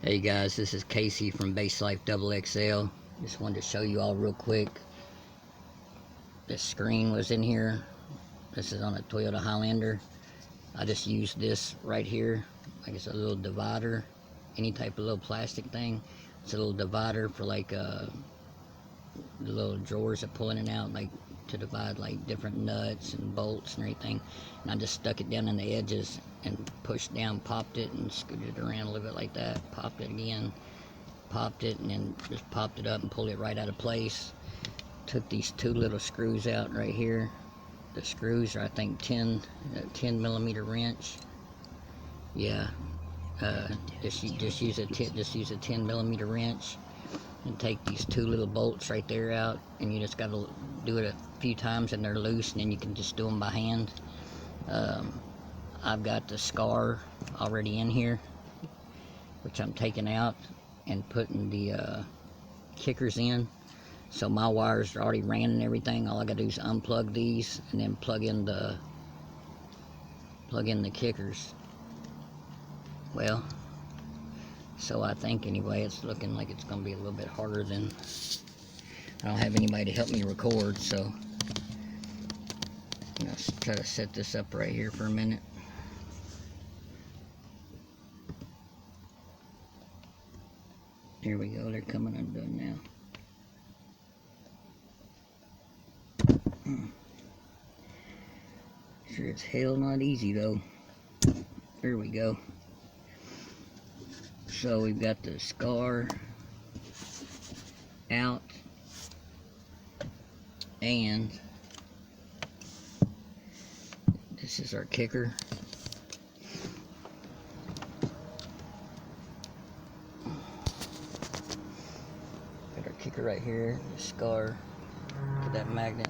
Hey guys, this is Casey from Base Life XXL. Just wanted to show you all real quick. The screen was in here. This is on a Toyota Highlander. I just used this right here. Like it's a little divider. Any type of little plastic thing. It's a little divider for like the little drawers that pull in and out, like to divide like different nuts and bolts and everything. And I just stuck it down in the edges and pushed down, popped it, and scooted it around a little bit like that. Popped it again, popped it, and then just popped it up and pulled it right out of place. Took these two little screws out right here. The screws are, I think, 10 millimeter wrench. Yeah, just use a 10 millimeter wrench, and take these two little bolts right there out, and you just got to do it a few times and they're loose, and then you can just do them by hand. I've got the skar already in here, which I'm taking out and putting the kickers in. So my wires are already ran and everything. All I gotta do is unplug these and then plug in the kickers. Well, so I think anyway, it's looking like it's gonna be a little bit harder than. I don't have anybody to help me record, so I'm gonna try to set this up right here for a minute. Here we go, they're coming undone now. Sure it's hell not easy though. There we go. So we've got the skar out, and this is our kicker. Got our kicker right here, the skar to that magnet.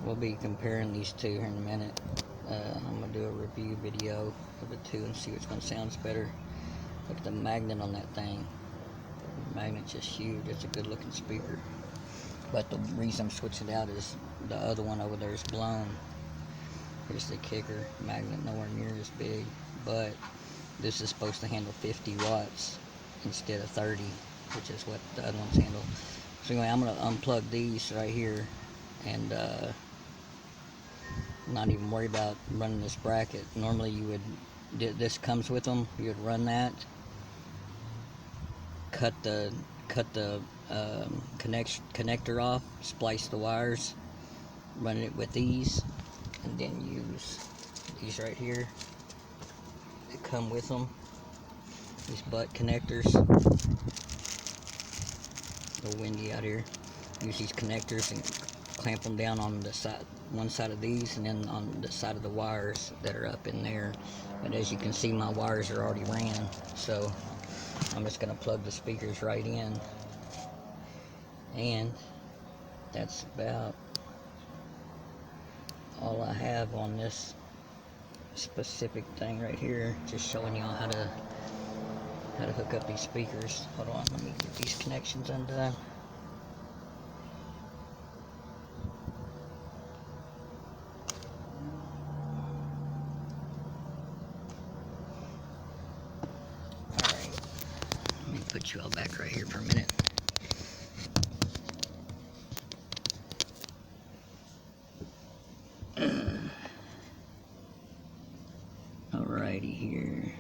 We'll be comparing these two here in a minute. I'm going to do a review video of the two and see which one sounds better. Look at the magnet on that thing. The magnet's just huge. It's a good looking speaker. But the reason I'm switching it out is the other one over there is blown. Here's the kicker. Magnet nowhere near as big. But this is supposed to handle 50 watts instead of 30, which is what the other ones handle. So anyway, I'm going to unplug these right here and not even worry about running this bracket. Normally you would, this comes with them, you would run that, cut the connector off, splice the wires, run it with these, and then use these right here that come with them, these butt connectors. A little windy out here. Use these connectors and clamp them down on the side, one side of these, and then on the side of the wires that are up in there. But as you can see, my wires are already ran, so I'm just going to plug the speakers right in, and that's about all I have on this specific thing right here. Just showing y'all how to hook up these speakers. Hold on, let me get these connections undone. Put you all back right here for a minute. Alrighty here.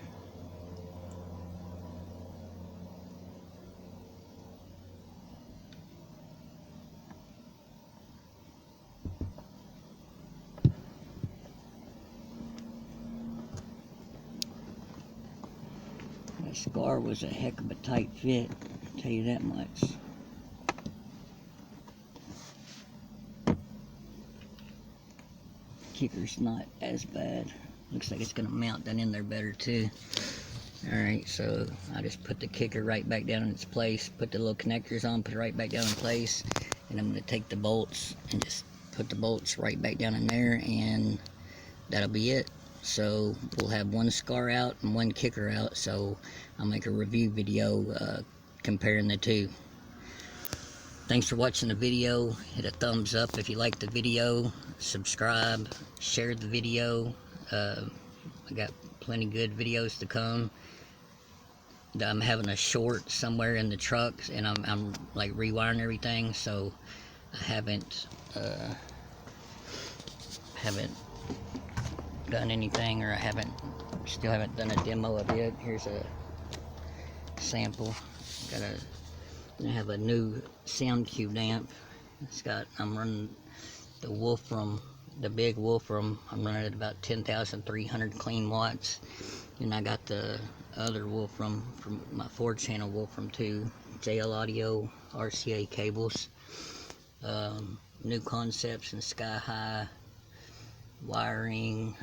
The skar was a heck of a tight fit, I'll tell you that much. Kicker's not as bad. Looks like it's gonna mount down in there better too. Alright, so I just put the kicker right back down in its place, put the little connectors on, put it right back down in place, and I'm gonna take the bolts and just put the bolts right back down in there, and that'll be it. So we'll have one skar out and one kicker out, so I'll make a review video comparing the two. Thanks for watching the video. Hit a thumbs up if you liked the video, subscribe, share the video. I got plenty good videos to come. I'm having a short somewhere in the truck, and I'm like rewiring everything, so I haven't done anything, or still haven't done a demo of it. Here's a sample. I have a new sound cube amp. I'm running the Wolfram, the big Wolfram. I'm running at about 10,300 clean watts. And I got the other Wolfram from my 4-channel Wolfram 2, JL Audio RCA cables. New concepts in sky high wiring,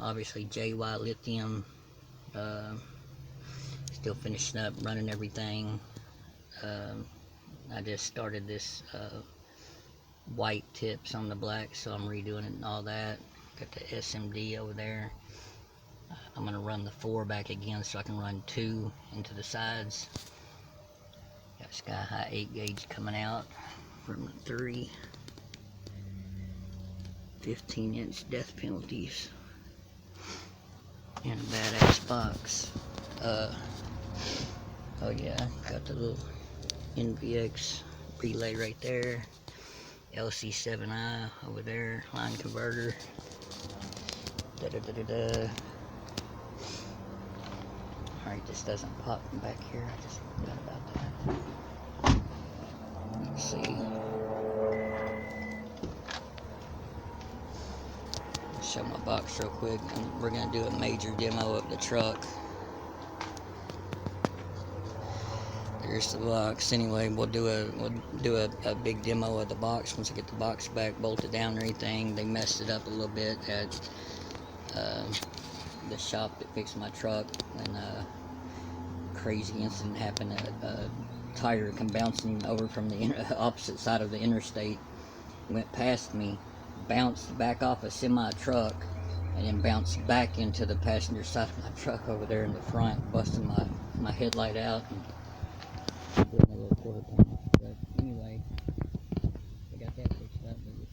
obviously JY lithium. Still finishing up running everything. I just started this white tips on the black, so I'm redoing it and all that. Got the SMD over there. I'm going to run the 4 back again so I can run 2 into the sides. Got sky high 8 gauge coming out from the 3. 15-inch death penalties. And a badass box. Oh yeah, got the little NVX relay right there. LC7i over there, line converter. Alright, this doesn't pop from back here. I just forgot about that. Let's see. Show my box real quick, and we're gonna do a major demo of the truck. There's the box. Anyway, we'll do a big demo of the box once I get the box back bolted down and everything. They messed it up a little bit at the shop that fixed my truck when a crazy incident happened. A tire come bouncing over from the opposite side of the interstate, went past me, bounced back off a semi truck, and then bounced back into the passenger side of my truck over there in the front, busting my headlight out and getting a little quarter panel. But anyway,